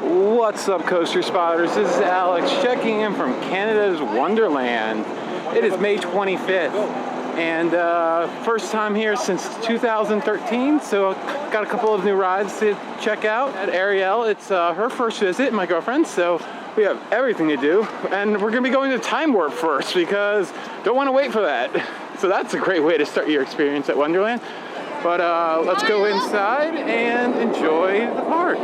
What's up, coaster spotters? This is Alex checking in from Canada's Wonderland. It is May 25th and first time here since 2013, so got a couple of new rides to check out at Arielle. It's her first visit, my girlfriend, so we have everything to do, and we're gonna be going to Time Warp first because don't want to wait for that. So that's a great way to start your experience at Wonderland. But let's go inside and enjoy the park.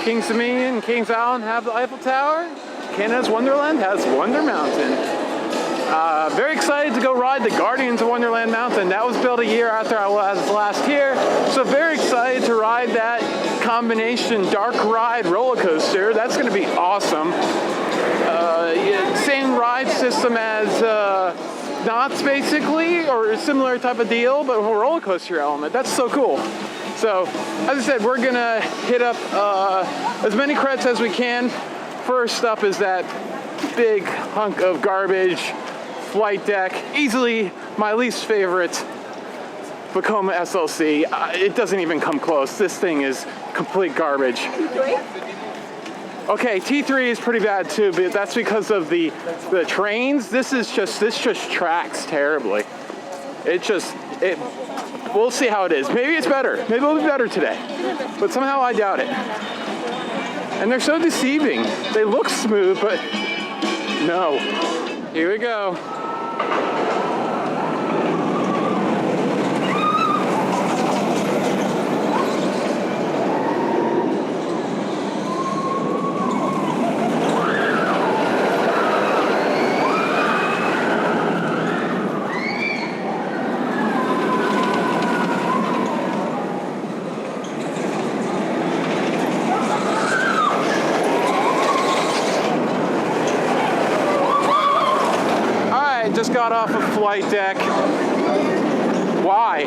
Kings Dominion and Kings Island have the Eiffel Tower. Canada's Wonderland has Wonder Mountain. Very excited to go ride the Guardians of Wonderland Mountain. That was built a year after I was last here. So very excited to ride that combination dark ride roller coaster. That's going to be awesome. Same ride system as Knott's basically, or a similar type of deal, but with a roller coaster element. That's so cool. So, as I said, we're gonna hit up as many credits as we can. First up is that big hunk of garbage flight deck. Easily my least favorite Vekoma SLC. It doesn't even come close. This thing is complete garbage. Okay, T3 is pretty bad too, but that's because of the trains. This just tracks terribly. We'll see how it is. Maybe it's better. Maybe it'll be better today. But somehow I doubt it. And they're so deceiving. They look smooth, but no. Here we go. Just got off a flight deck. Why?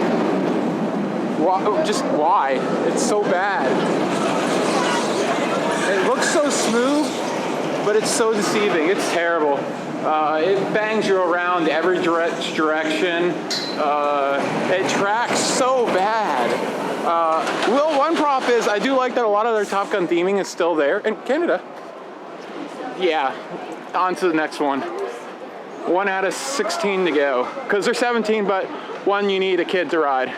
Just why? It's so bad. It looks so smooth, but it's so deceiving. It's terrible. It bangs you around every direction. It tracks so bad. One prop is I do like that a lot of their Top Gun theming is still there in Canada. Yeah, on to the next one. 1 out of 16 to go, because they're 17, but one you need a kid to ride.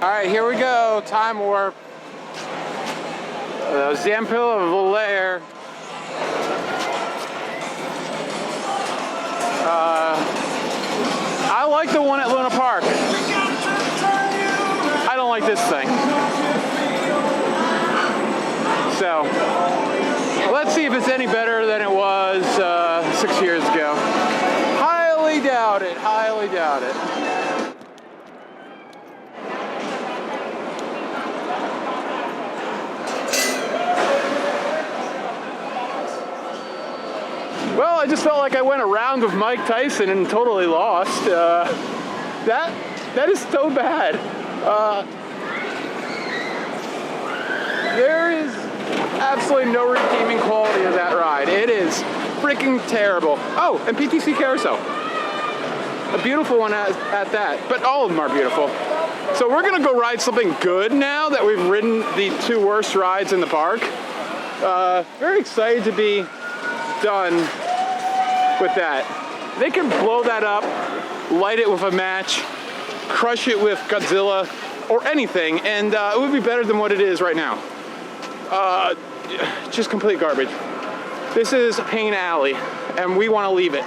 All right, here we go, Time Warp. Zamperla, Bolliger. I like the one at Luna Park. I don't like this thing. So, let's see if it's any better than it was 6 years ago. Highly doubt it, highly doubt it. Well, I just felt like I went around with Mike Tyson and totally lost. That is so bad. There is absolutely no redeeming quality of that ride. It is freaking terrible. Oh, and PTC Carousel. A beautiful one at that, but all of them are beautiful. So we're gonna go ride something good now that we've ridden the two worst rides in the park. Very excited to be done with that. They can blow that up, light it with a match, crush it with Godzilla, or anything, and it would be better than what it is right now. Just complete garbage. This is Pain Alley, and we want to leave it.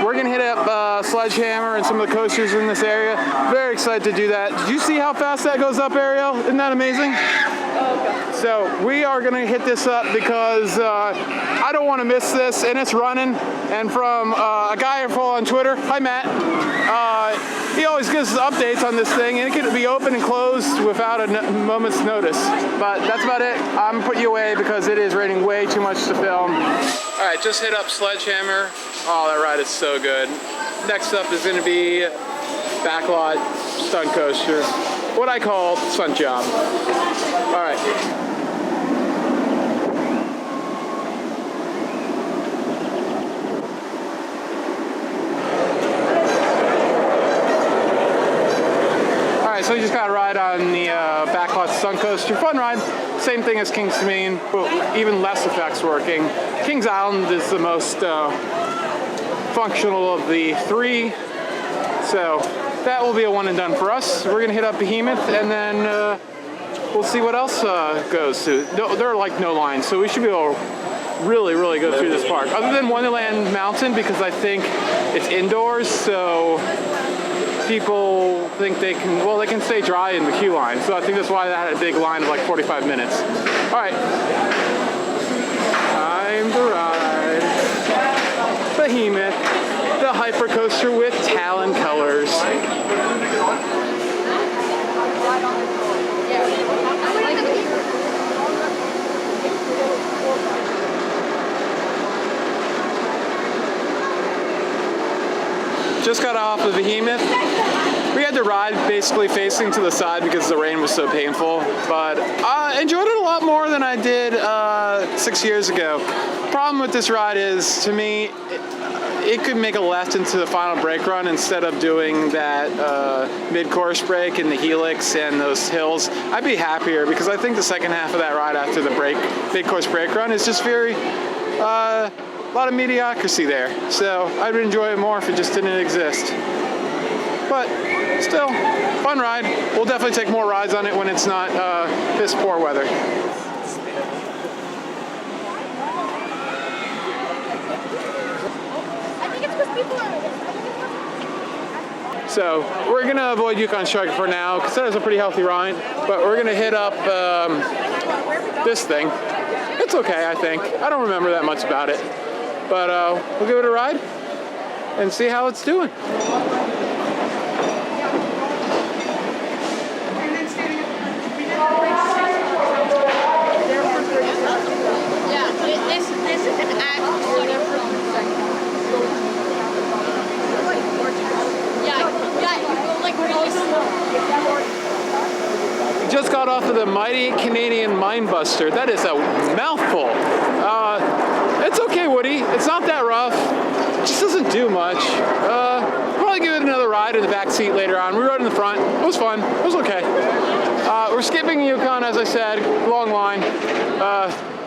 We're gonna hit up Sledgehammer and some of the coasters in this area. Very excited to do that. Did you see how fast that goes up, Arielle? Isn't that amazing? Oh, okay. So we are gonna hit this up because I don't want to miss this, and it's running. And from a guy I follow on Twitter, hi Matt. He always gives us updates on this thing, and it can be open and closed without a moment's notice. But that's about it. I'm putting you away because it is raining way too much to film. All right, just hit up Sledgehammer. Oh, that ride is so good. Next up is going to be Backlot Stunt Coaster, what I call Stunt Job. All right. Alright, so we just got a ride on the backlot Stunt coaster. Fun ride. Same thing as King's Dominion, but even less effects working. King's Island is the most functional of the three. So that will be a one and done for us. We're gonna hit up Behemoth and then we'll see what else goes to. No, there are like no lines, so we should be able to really go through this park. Other than Wonderland Mountain, because I think it's indoors, so people think they can stay dry in the queue line. So I think that's why they had a big line of like 45 minutes. All right, time to ride Behemoth, the hypercoaster with Talon colors. Just got off of Behemoth. We had to ride basically facing to the side because the rain was so painful, but I enjoyed it a lot more than I did 6 years ago. Problem with this ride is, to me, it could make a left into the final brake run instead of doing that mid-course brake and the helix and those hills. I'd be happier because I think the second half of that ride after the mid-course brake run is just very a lot of mediocrity there. So I'd enjoy it more if it just didn't exist. But still, fun ride. We'll definitely take more rides on it when it's not piss poor weather. So we're gonna avoid Yukon Striker for now because that is a pretty healthy ride. But we're gonna hit up this thing. It's okay, I think. I don't remember that much about it. But we'll give it a ride and see how it's doing. Just got off of the mighty Canadian Minebuster. That is a mouthful. It's okay, Woody. It's not that rough. It just doesn't do much. Probably give it another ride in the back seat later on. We rode in the front. It was fun. It was okay. We're skipping Yukon, as I said. Long line.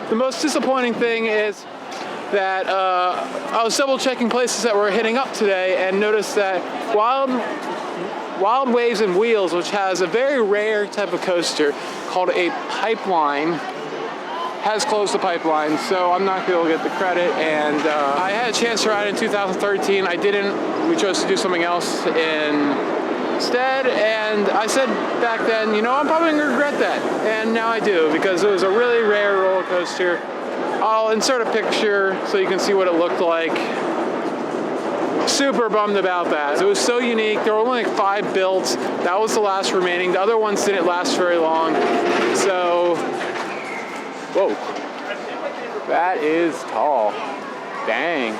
The most disappointing thing is that I was double checking places that we're hitting up today and noticed that Wild Waves and Wheels, which has a very rare type of coaster called a pipeline, has closed the pipeline, so I'm not going to get the credit. And I had a chance to ride in 2013. I didn't. We chose to do something else instead, and I said back then, you know, I'm probably going to regret that. And now I do, because it was a really rare roller coaster. I'll insert a picture so you can see what it looked like. Super bummed about that. It was so unique. There were only like 5 built. That was the last remaining. The other ones didn't last very long. So, whoa. That is tall. Dang.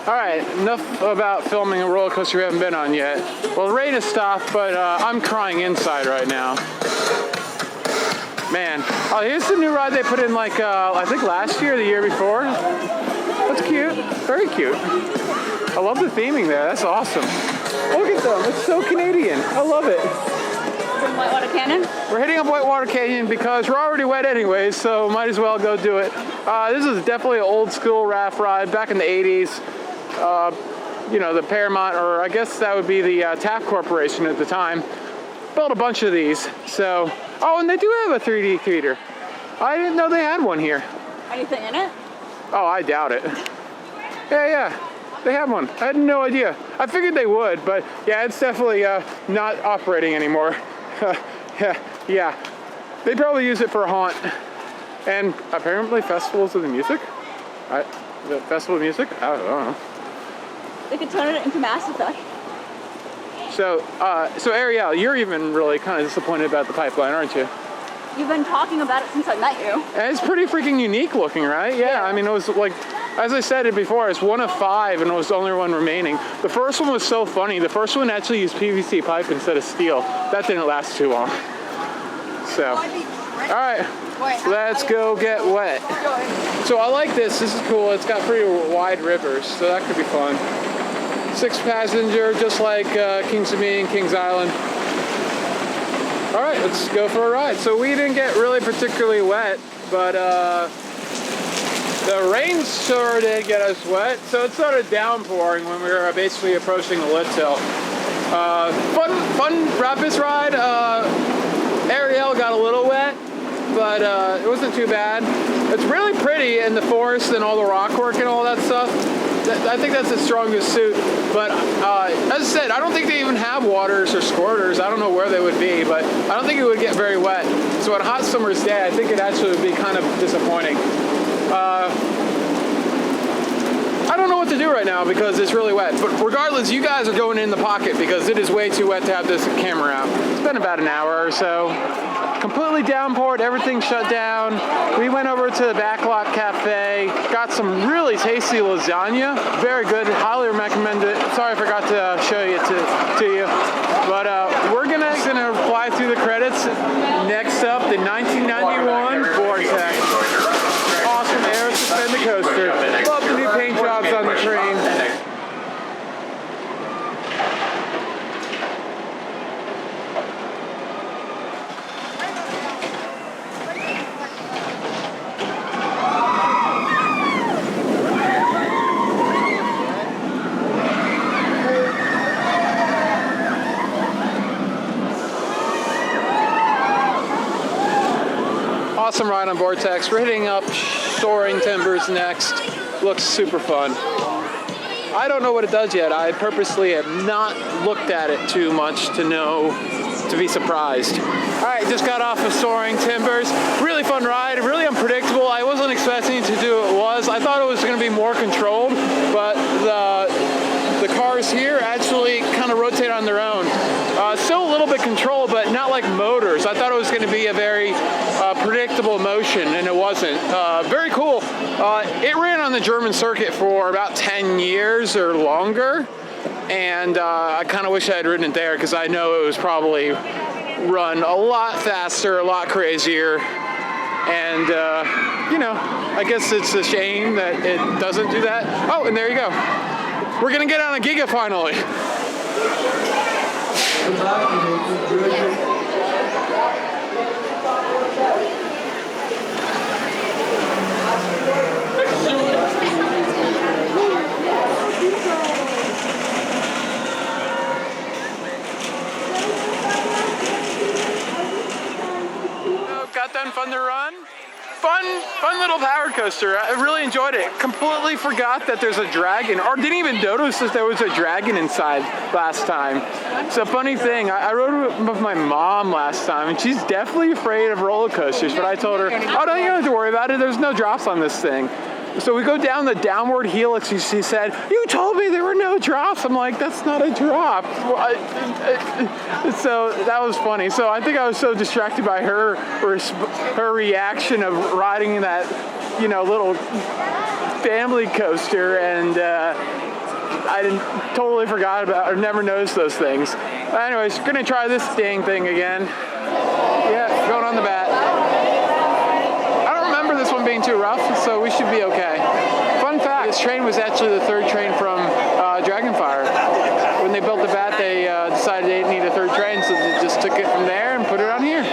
All right, enough about filming a roller coaster we haven't been on yet. Well, the rain has stopped, but I'm crying inside right now. Man, oh, here's the new ride they put in like, I think last year or the year before. That's cute, very cute. I love the theming there, that's awesome. Look at them, it's so Canadian, I love it. Whitewater Canyon? We're hitting up Whitewater Canyon because we're already wet anyways, so might as well go do it. This is definitely an old school raft ride back in the 80s. You know, the Paramount, or I guess that would be the TAP Corporation at the time, built a bunch of these. So, oh, and they do have a 3D theater. I didn't know they had one here. Anything in it? Oh, I doubt it. Yeah, they have one. I had no idea. I figured they would, but yeah, it's definitely not operating anymore. yeah. They probably use it for a haunt. And apparently festivals of the music? The Festival of Music? I don't know. They could turn it into Mass Effect. So Arielle, you're even really kind of disappointed about the pipeline, aren't you? You've been talking about it since I met you. And it's pretty freaking unique looking, right? Yeah, I mean, it was like, as I said it before, it's one of 5 and it was the only one remaining. The first one was so funny. The first one actually used PVC pipe instead of steel. That didn't last too long. So, all right, let's go get wet. So I like this. This is cool. It's got pretty wide rivers, so that could be fun. 6-passenger, just like Kings of Me and Kings Island. All right, let's go for a ride. So we didn't get really particularly wet, but the rain sure did get us wet. So it started downpouring when we were basically approaching the lift hill. Fun rapids ride. Arielle got a little wet, but it wasn't too bad. It's really pretty in the forest and all the rock work and all that stuff. I think that's the strongest suit. But as I said, I don't think they even have waters or squirters. I don't know where they would be, but I don't think it would get very wet. So on a hot summer's day, I think it actually would be kind of disappointing. I don't know what to do right now because it's really wet. But regardless, you guys are going in the pocket because it is way too wet to have this camera out. It's been about an hour or so. Completely downpoured, everything shut down. We went over to the Backlot Cafe, got some really tasty lasagna. Very good, highly recommend it. Sorry I forgot to show it to you. But we're gonna fly through the credits. Next up, the 1991 Vortex. Awesome air suspended coaster. Love the new paint jobs on the train. Awesome ride on Vortex. We're hitting up Soaring Timbers next. Looks super fun. I don't know what it does yet. I purposely have not looked at it too much to be surprised. All right, just got off of Soaring Timbers. Really fun ride, really unpredictable. I wasn't expecting to do what it was. I thought it was gonna be more controlled, but the cars here actually kind of rotate on their own. Still a little bit controlled, but not like motors. I thought it was going to be a very predictable motion, and it wasn't. Very cool. It ran on the German circuit for about 10 years or longer, and I kind of wish I had ridden it there because I know it was probably run a lot faster, a lot crazier, and you know, I guess it's a shame that it doesn't do that. Oh, and there you go. We're gonna get on a Giga finally. Got done fun to run. Fun little power coaster. I really enjoyed it. Completely forgot that there's a dragon, or didn't even notice that there was a dragon inside last time. It's a funny thing. I rode with my mom last time, and she's definitely afraid of roller coasters, but I told her, oh, no, you don't have to worry about it. There's no drops on this thing. So we go down the downward helix, and she said, you told me there were no drops. I'm like, that's not a drop. So that was funny. So I think I was so distracted by her reaction of riding in that, you know, little family coaster, and I totally forgot about or never noticed those things. Anyways, gonna try this dang thing again. Yeah, going on the bat. This one being too rough, so we should be okay. Fun fact, this train was actually the third train from Dragonfire. When they built the bat, they decided they didn't need a third train, so they just took it from there and put it on here.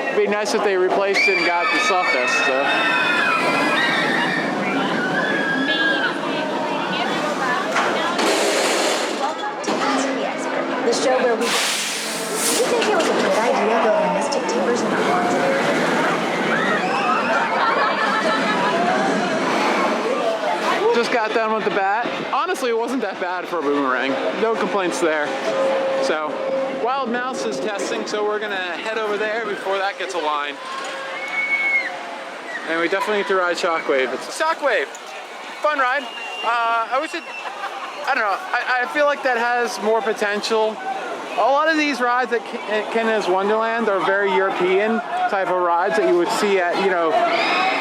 It'd be nice if they replaced it and got the Sawfest. So. The show where we... Do you think it was a good idea building mystic timbers in a haunted area? Just got done with the bat. Honestly, it wasn't that bad for a boomerang. No complaints there. So, Wild Mouse is testing, so we're gonna head over there before that gets aligned. And we definitely need to ride Shockwave. It's a Shockwave. Fun ride. I wish it, I don't know, I feel like that has more potential. A lot of these rides at Canada's Wonderland are very European type of rides that you would see at, you know,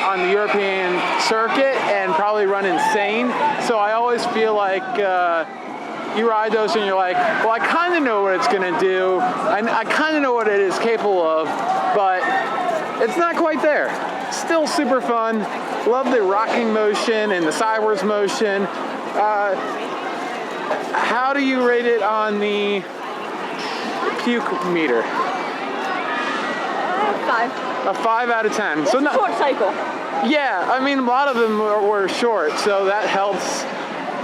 on the European circuit and probably run insane. So I always feel like you ride those and you're like, well, I kind of know what it's going to do. I kind of know what it is capable of, but it's not quite there. Still super fun. Love the rocking motion and the sideways motion. How do you rate it on the puke meter? 5. A 5 out of 10. So not short cycle. Yeah, I mean, a lot of them were short, so that helps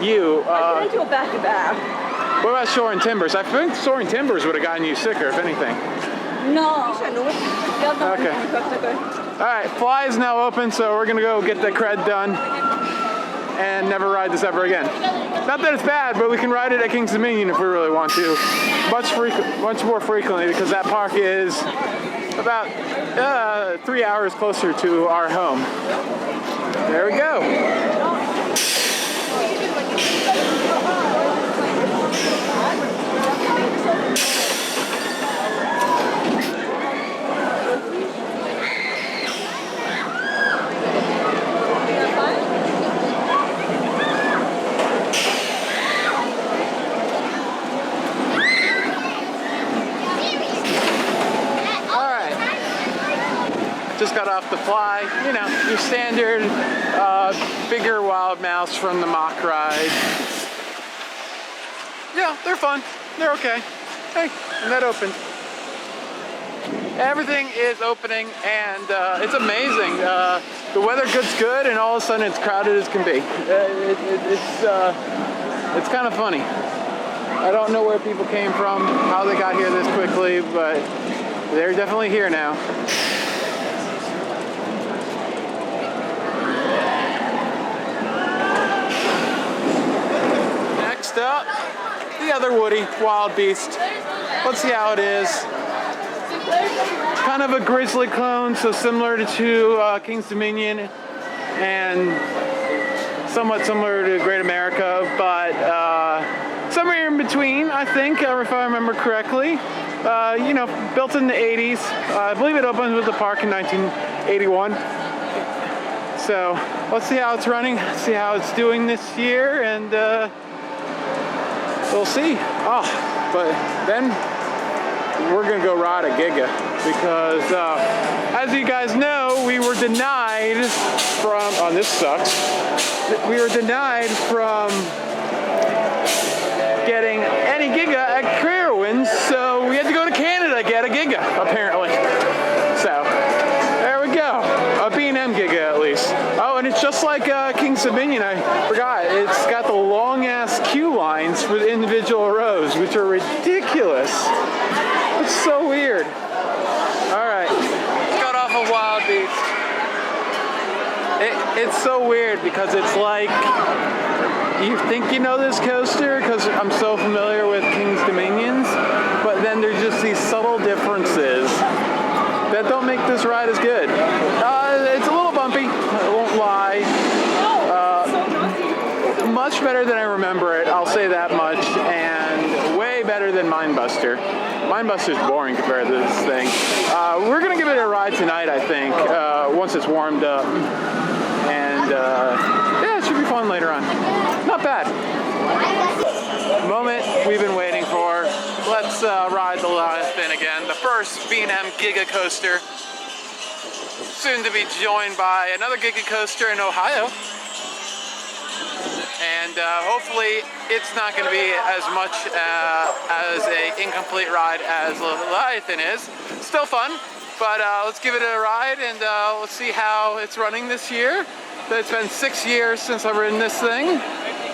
you. I get into a back-to-back. What about Soaring Timbers? I think Soaring Timbers would have gotten you sicker, if anything. No. Okay. All right, Fly is now open, so we're gonna go get the cred done and never ride this ever again. Not that it's bad, but we can ride it at King's Dominion if we really want to, much more frequently, because that park is about 3 hours closer to our home. There we go. Just got off the Fly, you know, your standard bigger wild mouse from the mock ride. Yeah, they're fun. They're okay. Hey, and that opened. Everything is opening, and it's amazing. The weather gets good, and all of a sudden it's crowded as can be. It's kind of funny. I don't know where people came from, how they got here this quickly, but they're definitely here now. Up the other Woody, Wild Beast. Let's see how it is. Kind of a grizzly clone, so similar to King's Dominion and somewhat similar to Great America, but somewhere in between, I think, if I remember correctly. You know, built in the 80s. I believe it opened with the park in 1981. So let's see how it's running, see how it's doing this year, and we'll see. Oh, but then we're gonna go ride a Giga because, as you guys know, we were denied from. Oh, this sucks. We were denied from getting any Giga at Carowinds, so we had to go to Canada to get a Giga, apparently. So there we go. A B&M Giga at least. Oh, and it's just like King's Dominion. I forgot. It's got the long-ass queue lines for the individual rows, which are ridiculous. It's so weird. All right. Got off a Wild Beast. It's so weird because it's like you think you know this coaster because I'm so familiar with King's Dominions, but then there's just these subtle differences that don't make this ride as good. It's a little bumpy, I won't lie. Much better than I remember it, I'll say that much, and way better than Minebuster. Minebuster's boring compared to this thing. We're gonna give it a ride tonight, I think, once it's warmed up. And yeah, it should be fun later on. Not bad. Moment we've been waiting for. Let's ride the Leviathan again. The first B&M Giga coaster. Soon to be joined by another Giga coaster in Ohio. And hopefully it's not going to be as much as an incomplete ride as Leviathan is. Still fun, but let's give it a ride and let's see how it's running this year. It's been 6 years since I've ridden this thing,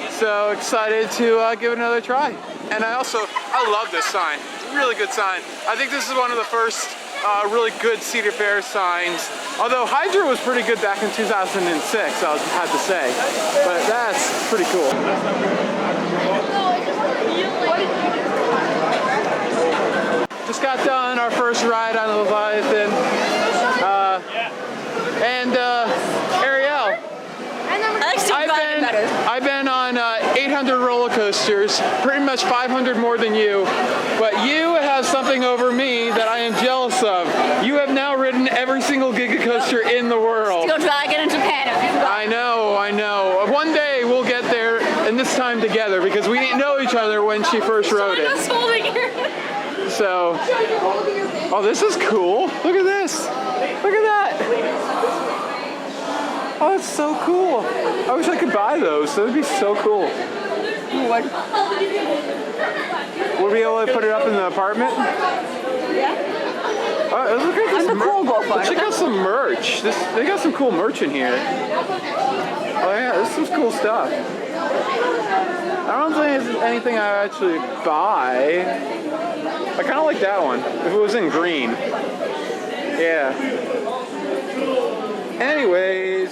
so excited to give it another try. And I love this sign. Really good sign. I think this is one of the first really good Cedar Fair signs. Although Hydra was pretty good back in 2006, I'll have to say. But that's pretty cool. Just got done our first ride on the Leviathan. Arielle. I've been on 800 roller coasters, pretty much 500 more than you, but you have something over me that I am jealous of. You have now ridden every single Giga coaster in the world. Still trying to get in Japan. I know. One day we'll get there, and this time together, because we know each each other when she first rode it. So, oh, this is cool. Look at this. Look at that. Oh, that's so cool. I wish I could buy those. That would be so cool. Like, would we be able to put it up in the apartment? Yeah. Look at this. I'm the cool bullfighter. Check out some merch. They got some cool merch in here. Oh yeah, there's some cool stuff. I don't think it's anything I actually buy. I kind of like that one. If it was in green. Yeah. Anyways,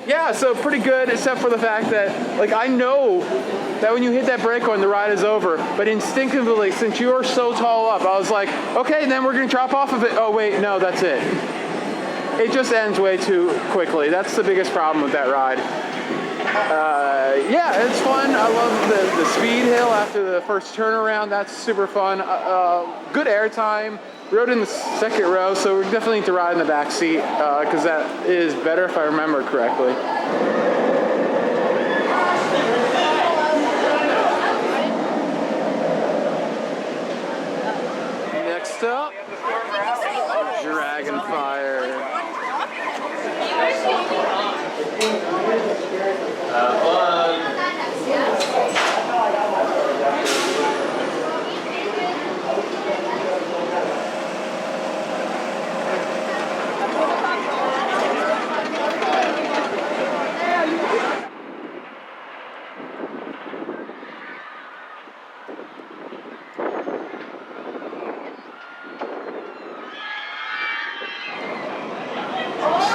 yeah, so pretty good, except for the fact that, like, I know that when you hit that brake on, the ride is over, but instinctively, since you are so tall up, I was like, okay, then we're gonna drop off of it. Oh wait, no, that's it. It just ends way too quickly. That's the biggest problem with that ride. Yeah, it's fun. I love the speed hill after the first turnaround. That's super fun. Good airtime. Rode in the second row, so we definitely need to ride in the back seat because that is better if I remember correctly. Next up, Dragon Fyre.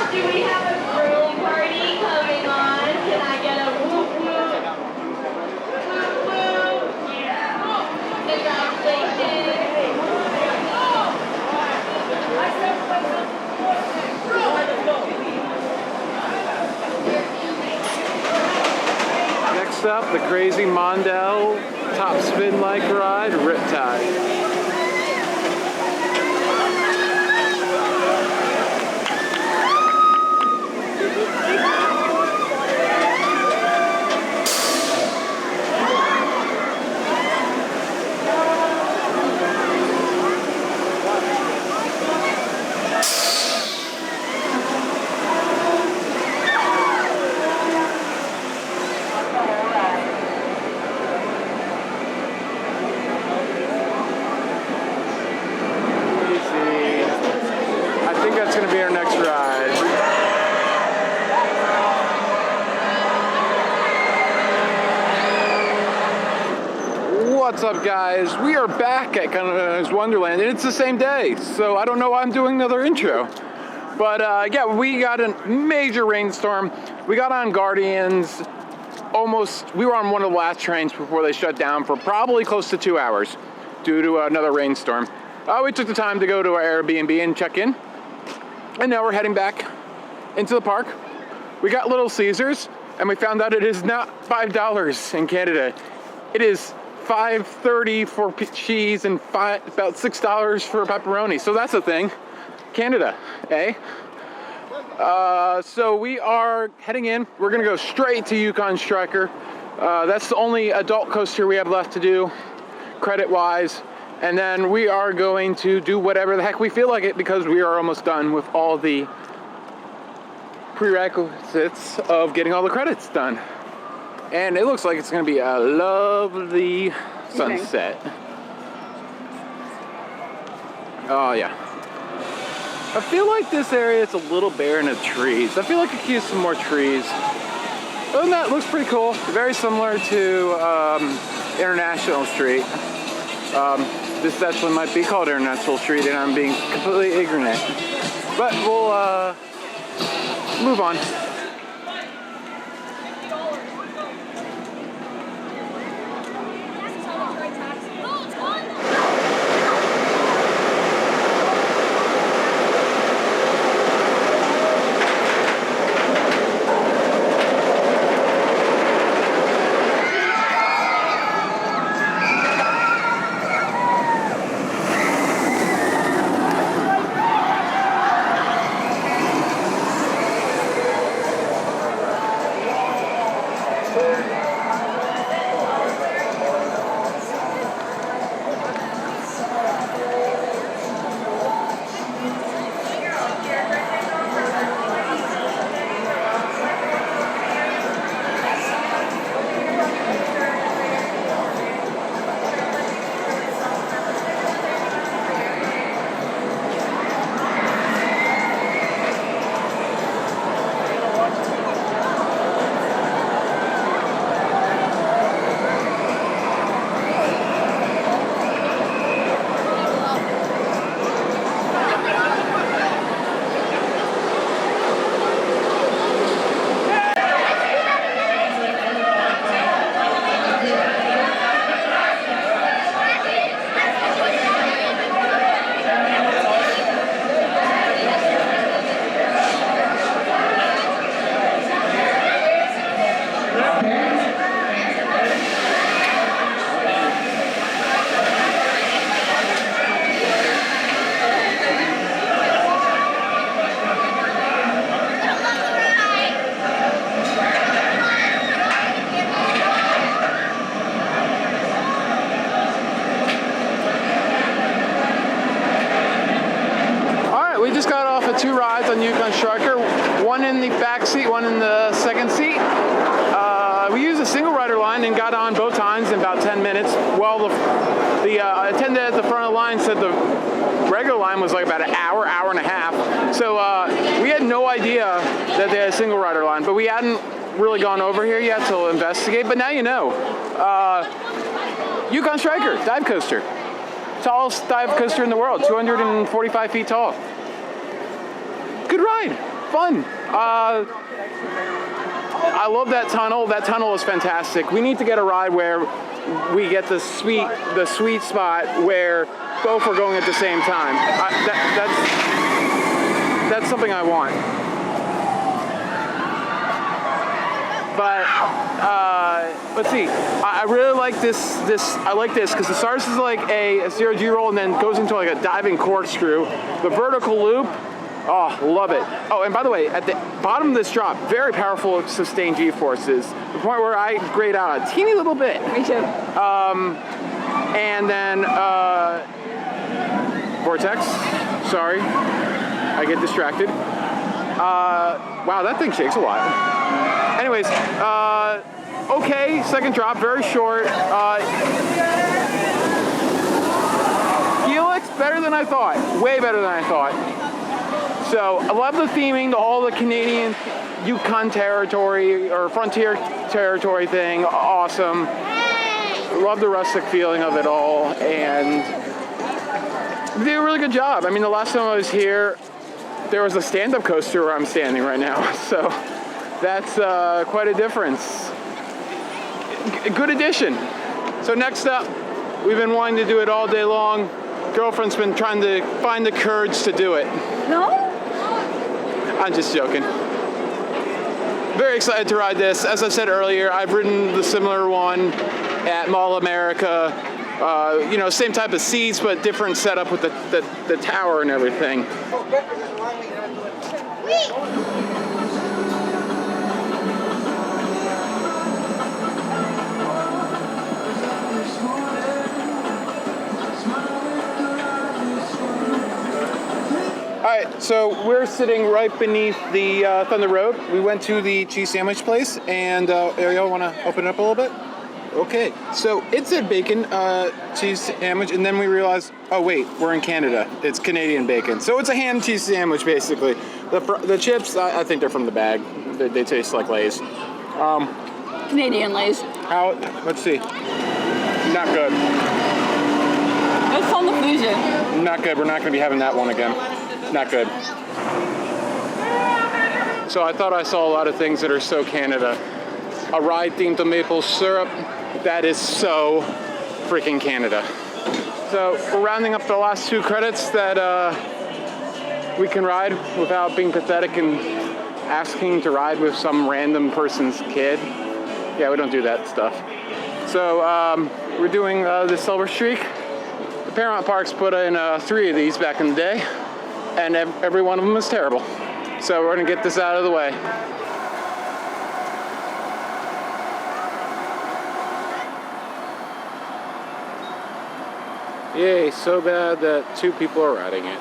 Do we have a grilling party coming on? Can I get a whoop whoop? Whoop whoop! Yeah! Congratulations! Next up, the crazy Mondial top spin like ride, Riptide. That's going to be our next ride. What's up, guys? We are back at Wonderland, and it's the same day, so I don't know why I'm doing another intro. But yeah, we got a major rainstorm. We got on Guardians we were on one of the last trains before they shut down for probably close to 2 hours due to another rainstorm. We took the time to go to our Airbnb and check in. And now we're heading back into the park. We got Little Caesars, and we found out it is not $5 in Canada. It is $5.30 for cheese and about $6 for pepperoni. So that's a thing. Canada, eh? So we are heading in. We're gonna go straight to Yukon Striker. That's the only adult coaster we have left to do, credit-wise. And then we are going to do whatever the heck we feel like it because we are almost done with all the prerequisites of getting all the credits done. And it looks like it's going to be a lovely sunset. Oh, yeah. I feel like this area is a little barren of trees. I feel like I could use some more trees. Other than that, it looks pretty cool. Very similar to International Street. This actually might be called International Street, and I'm being completely ignorant. But we'll move on. had 2 rides on Yukon Striker, one in the back seat, one in the second seat. We used a single rider line and got on both times in about 10 minutes. Well, the attendant at the front of the line said the regular line was like about an hour, hour and a half. So we had no idea that they had a single rider line, but we hadn't really gone over here yet to investigate, but now you know. Yukon Striker, dive coaster. Tallest dive coaster in the world, 245 feet tall. Good ride, fun. I love that tunnel. That tunnel is fantastic. We need to get a ride where we get the sweet spot where both are going at the same time. That's something I want. But let's see. I really like this. I like this because the starts is like a 0G roll and then goes into like a diving corkscrew. The vertical loop. Oh, love it. Oh, and by the way, at the bottom of this drop, very powerful sustained G-forces. The point where I grayed out a teeny little bit. Me too. And then Vortex. Sorry, I get distracted. Wow, that thing shakes a lot. Anyways, okay, second drop, very short. Helix, better than I thought. Way better than I thought. So I love the theming, all the Canadian Yukon territory or frontier territory thing. Awesome. Love the rustic feeling of it all, and they did a really good job. I mean, the last time I was here, there was a stand-up coaster where I'm standing right now, so that's quite a difference. Good addition. So next up, we've been wanting to do it all day long. Girlfriend's been trying to find the courage to do it. No? I'm just joking. Very excited to ride this. As I said earlier, I've ridden the similar one at Mall America. You know, same type of seats, but different setup with the tower and everything. All right, so we're sitting right beneath the Thunder Road. We went to the cheese sandwich place, and Arielle, want to open it up a little bit? Okay, so it said bacon cheese sandwich, and then we realized, oh wait, we're in Canada. It's Canadian bacon. So it's a ham cheese sandwich, basically. The chips, I think they're from the bag. They taste like Lay's. Canadian Lay's. Let's see. Not good. It's on the fusion. Not good. We're not going to be having that one again. Not good. So I thought I saw a lot of things that are so Canada. A ride themed to maple syrup. That is so freaking Canada. So we're rounding up the last 2 credits that we can ride without being pathetic and asking to ride with some random person's kid. Yeah, we don't do that stuff. So we're doing the Silver Streak. The Paramount Parks put in 3 of these back in the day, and every one of them is terrible. So we're gonna get this out of the way. Yay, so bad that 2 people are riding it.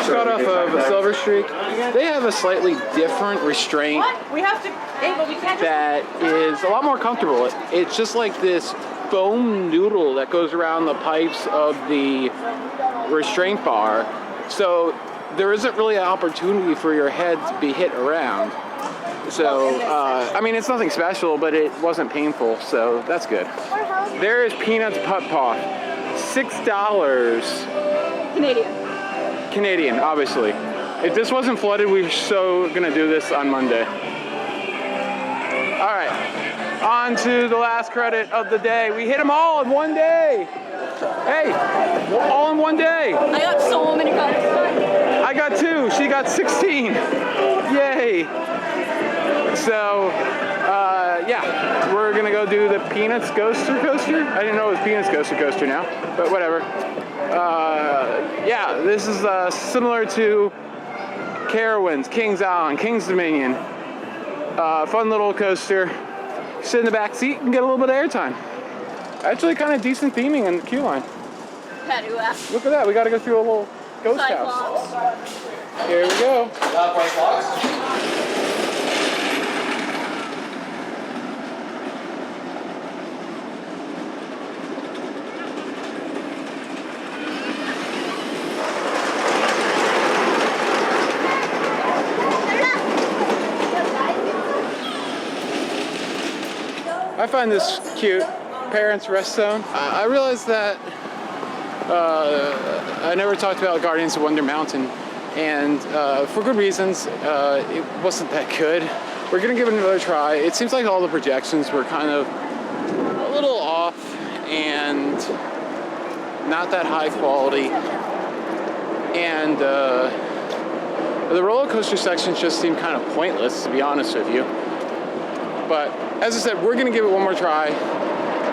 Got off of a Silver Streak. They have a slightly different restraint We have to. Hey, but we can't. that is a lot more comfortable. It's just like this foam noodle that goes around the pipes of the restraint bar. So there isn't really an opportunity for your head to be hit around. So, I mean, it's nothing special, but it wasn't painful, so that's good. There is Peanuts Putt Paw. $6. Canadian, obviously. If this wasn't flooded, we were so gonna do this on Monday. All right, on to the last credit of the day. We hit them all in one day. Hey, all in one day. I got so many credits. I got got 2. She got 16. Yay. So, yeah, we're gonna go do the Peanuts Ghoster Coaster. I didn't know it was Peanuts Ghoster Coaster now, but whatever. Yeah, this is similar to Carowinds, King's Island, King's Dominion. Fun little coaster. Sit in the back seat and get a little bit of airtime. Actually, kind of decent theming in the queue line. Look at that, we gotta go through a little ghost house. Here we go. I find this cute. Parents Rest Zone. I realized that I never talked about Guardians of Wonder Mountain, and for good reasons. It wasn't that good. We're gonna give it another try. It seems like all the projections were kind of a little off and not that high quality, and the roller coaster sections just seemed kind of pointless, to be honest with you. But as I said, we're gonna give it one more try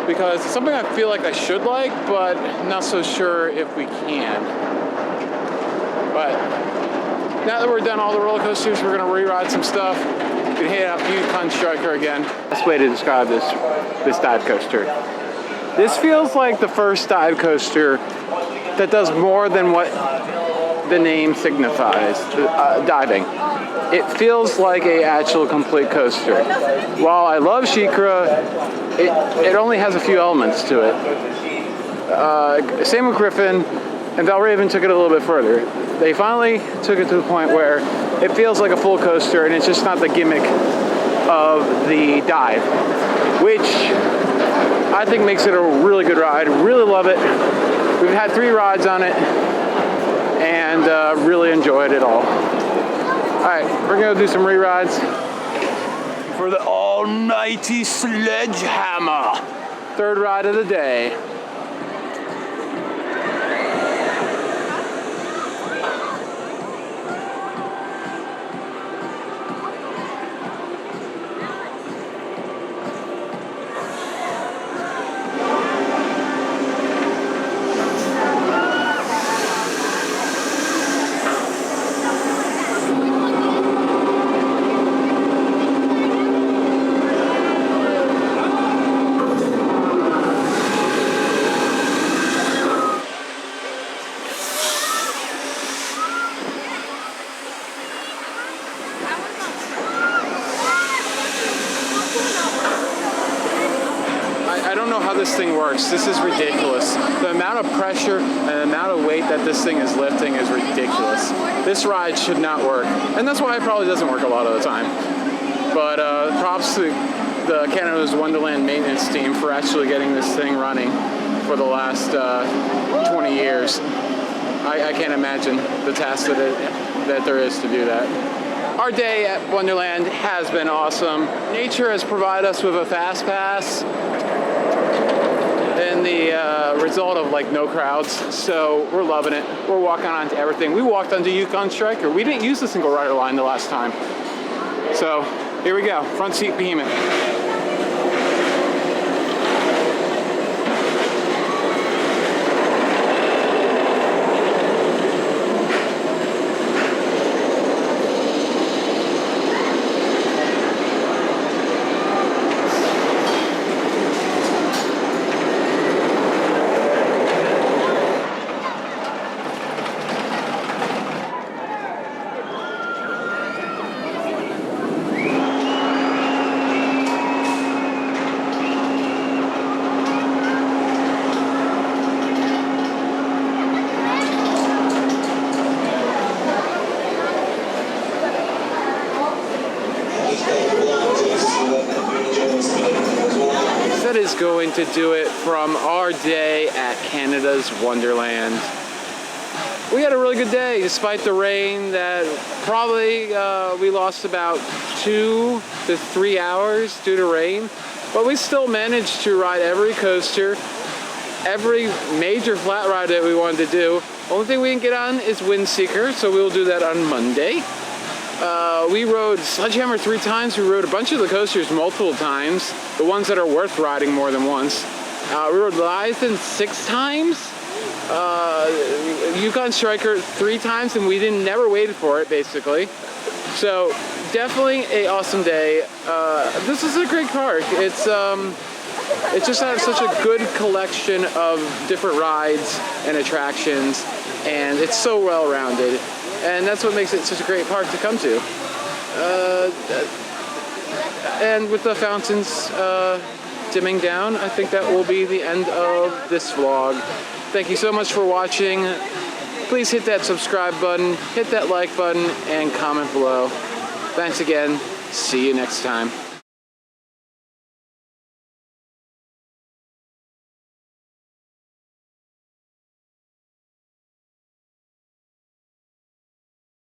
because it's something I feel like I should like, but not so sure if we can. But now that we're done all the roller coasters, we're gonna re-ride some stuff. We can hit out Yukon Striker again. Best way to describe this dive coaster. This feels like the first dive coaster that does more than what the name signifies, diving. It feels like a actual complete coaster. While I love SheiKra, it only has a few elements to it. Same with Griffin, and Valraven took it a little bit further. They finally took it to the point where it feels like a full coaster, and it's just not the gimmick of the dive, which I think makes it a really good ride. Really love it. We've had 3 rides on it, and really enjoyed it all. Alright, we're gonna do some re-rides for the almighty Sledgehammer. 3rd ride of the day. This thing works. This is ridiculous. The amount of pressure and the amount of weight that this thing is lifting is ridiculous. This ride should not work, and that's why it probably doesn't work a lot of the time. But props to the Canada's Wonderland maintenance team for actually getting this thing running for the last 20 years. I can't imagine the task that there is to do that. Our day at Wonderland has been awesome. Nature has provided us with a fast pass and the result of like no crowds, so we're loving it. We're walking onto everything. We walked onto Yukon Striker. We didn't use the single rider line the last time. So here we go, front seat Behemoth. Going to do it from our day at Canada's Wonderland. We had a really good day despite the rain that probably we lost about 2 to 3 hours due to rain, but we still managed to ride every coaster every major flat ride that we wanted to do. Only thing we didn't get on is Windseeker, so we'll do that on Monday. We rode Sledgehammer 3 times. We rode a bunch of the coasters multiple times, the ones that are worth riding more than once. We rode Leviathan 6 times, Yukon Striker 3 times, and we never waited for it, basically. So definitely a awesome day. This is a great park. It just has such a good collection of different rides and attractions, and it's so well rounded. And that's what makes it such a great park to come to. And with the fountains dimming down, I think that will be the end of this vlog. Thank you so much for watching. Please hit that subscribe button, hit that like button, and comment below. Thanks again. See you next time.